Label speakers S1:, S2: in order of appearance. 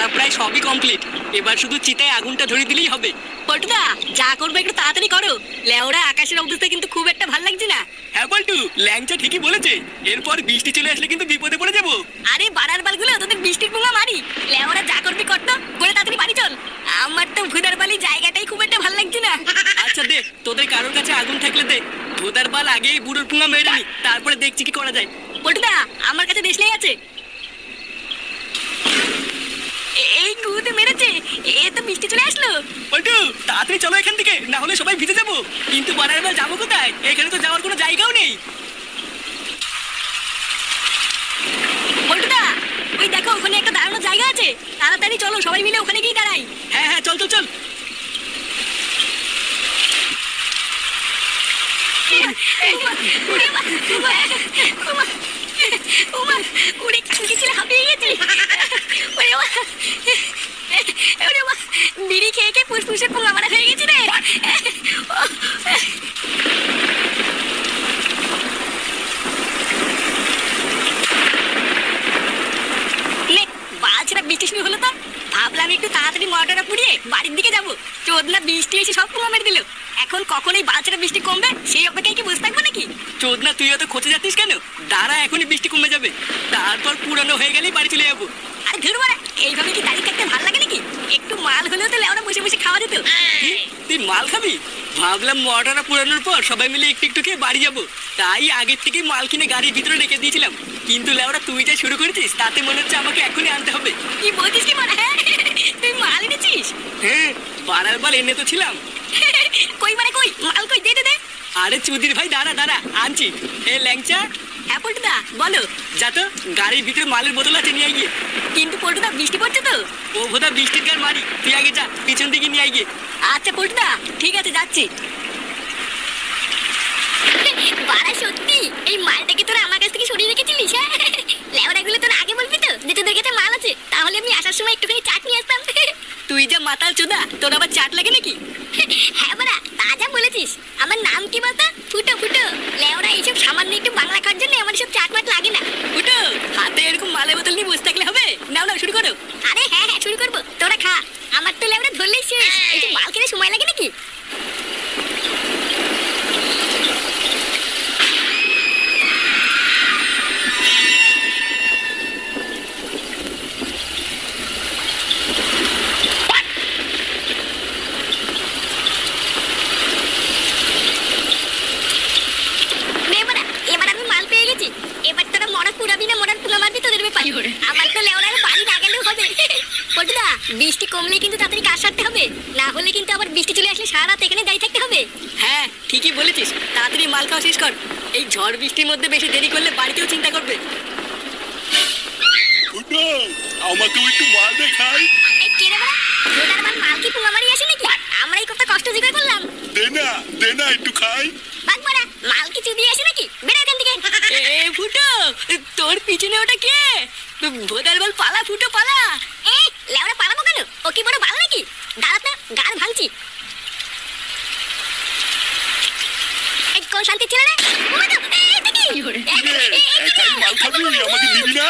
S1: বাড়া প্রায় সবই কমপ্লিট। এবার শুধু চিতায় আগুনটা ধরে দিলেই হবে।
S2: পল্টুদা যা করবে একটু তাড়াতাড়ি করো, লেওরা আকাশের অবস্থা কিন্তু খুব একটা ভালো লাগছে না।
S1: হ্যাঁ বল্টু, ল্যাংচা ঠিকই বলেছে, এরপর বৃষ্টি চলে আসলে কিন্তু বিপদে পড়ে যাবো।
S2: আরে বাড়ার বালগুলো তোদের বৃষ্টির পোঙা মারি, লেওরা যা করবি করতো, করে তাড়াতাড়ি বাড়ি চল। আমার তো ভুদার বালি জায়গাটাই খুব একটা ভালো লাগছে না।
S1: আচ্ছা দে, তোদের কারোর কাছে আগুন থাকলে দে, ভোদার বাল আগেই বুড়োর পুঙা মেরে নি, তারপরে দেখছি কি করা যায়।
S2: পল্টুদা আমার কাছে দেশলাই আছে। এই গুতে মেরেছে, এ তো বৃষ্টি চলে আসলো।
S1: বল্টু তাড়াতাড়ি চলো এখান থেকে, না হলে সবাই ভিজে যাবো। কিন্তু বাড়ার বার যাবো কোথায়? এখানে তো যাওয়ার কোনো জায়গাও নেই।
S2: পল্টুদা ওই দেখো ওখানে একটা দাঁড়ানোর জায়গা আছে, তাড়াতাড়ি চলো সবাই মিলে ওখানে গিয়ে দাঁড়াই।
S1: হ্যাঁ হ্যাঁ চল চল চল।
S2: উড়ে চুলকি ছিল হাঁপিয়ে গেছি। বিড়ি খেয়ে খেয়ে ফুসফুসে পোঙা মারা হয়ে গেছি রে। বাছরা বৃষ্টি শুরু হলো তো, ভাবলাম একটু তাড়াতাড়ি মটরটা পুড়িয়ে বাড়ির দিকে যাবো। চোদনা বৃষ্টি এসে সব পোঙা মেরে দিল। এখন কখন এই বাছরা বৃষ্টি কমবে সেই অপেক্ষায় কি বসে থাকবো নাকি?
S1: চোদনা তুই অত খোঁজে যাচ্ছিস কেন? দাঁড়া, এখনই বৃষ্টি কমে যাবে, তারপর পুরানো হয়ে গেলেই বাড়ি চলে যাবো।
S2: আরে ধুর বাড়া, এইভাবে কি দাঁড়িয়ে থাকতে ভালো লাগে নাকি? একটু মাল হলেও তো লেওরা বসে বসে খাওয়া যেত।
S1: কি? তুই মাল খাবি? ভাবলাম মটরটা পুরানোর পর সবাই মিলে একটু একটু খেয়ে বাড়ি যাবো, তাই আগের থেকেই মাল কিনে গাড়ির ভিতরে রেখে দিয়েছিলাম। কিন্তু লেওরা তুই যা শুরু করেছিস তাতে মনে হচ্ছে আমাকে এখনই আনতে হবে।
S2: কি বলছিস কি মানে? হ্যাঁ তুই মাল এনেছিস?
S1: হ্যাঁ, বাড়ার বাল এনে তো ছিলাম।
S2: কই মানে কই মাল কই? দে দে দে।
S1: আরে চুদির ভাই দাঁড়া দাঁড়া, আনছি। এ ল্যাংচা,
S2: হ্যাঁ পল্টুদা বলো।
S1: যা তো গাড়ির ভিতরে মালের বোতল আছে, নিয়ে গিয়ে।
S2: কিন্তু পল্টুদা বৃষ্টি পড়ছে তো।
S1: ও ভোদা বৃষ্টির গান মারি, তুই আগে যা, পিছন দিকে নিয়ে গিয়ে।
S2: আচ্ছা পল্টুদা ঠিক আছে যাচ্ছি। বাড়া সত্যি এই মালটাকে তোরা আমার কাছ থেকে সরিয়ে রেখেছিলিস? হ্যাঁ লেওড়াগুলো তোরা আগে বলবি তো যে তোদের কাছে মাল আছে, তাহলে আমি আসার সময় একটুখানি চাট নিয়ে আসতাম।
S1: তুই যা মাতাল চোদা, তোর আবার চাট লাগে নাকি?
S2: হ্যাঁ বাড়া তা যা বলেছিস। আমার নাম কি বলতো? ফুটো ফুটো। লেওড়া এইসব সামান্য একটু বাংলা খাওয়ার জন্য আমার সব চাট মাট লাগে না।
S1: ফুটো, হাতে এরকম মালের বোতল নিয়ে বসে থাকলে হবে? নাও নাও শুরু করো।
S2: আরে হ্যাঁ হ্যাঁ শুরু করবো, তোরা খা। আমার তো লেওড়া ধরলেই শেষ, একটু মাল খেতে সময় লাগে নাকি? এবার তোরা মরা পুরাবি না মরার পুলা মারবি তোদের ব্যাপার। আমার তো লেওড়ার বাড়ি না গেলেও হবে। পল্টুদা বৃষ্টি কমলে কিন্তু তাড়াতাড়ি কাজ সারতে হবে, না হলে কিন্তু আবার বৃষ্টি চলে আসলে সারা রাত এখানে দাঁড়িয়ে থাকতে হবে।
S1: হ্যাঁ ঠিকই বলেছিস, তাড়াতাড়ি মাল খাওয়া শেষ কর। এই ঝড় বৃষ্টির মধ্যে বেশি দেরি করলে বাড়িতেও চিন্তা করবে।
S3: আমাকেও একটু মাল দেখাই।
S2: এই কে রে বাড়া? ভোটার মান মাল কি পুঙা মারি আসে নাকি? আমরা এই কত কষ্ট জোগাড় করলাম।
S3: দে না একটু খাই।
S2: বাগ বাড়া, মাল কি চুদিয়ে আসে নাকি? বেরো এখান থেকে।
S1: এ ফুটো, তোর পিছনে ওটা কে? ভোদার বল পালা ফুটো পালা।
S2: এই লেওড়া পালাবো কেন? ও কি বড় ভালো নাকি? দাঁড়াত না, গাল ভাঙছি। এই কোন শান্তি ছিল রে? ও তো এটা কি?
S3: একাই মাল খাবি, আমাকে দিবি না?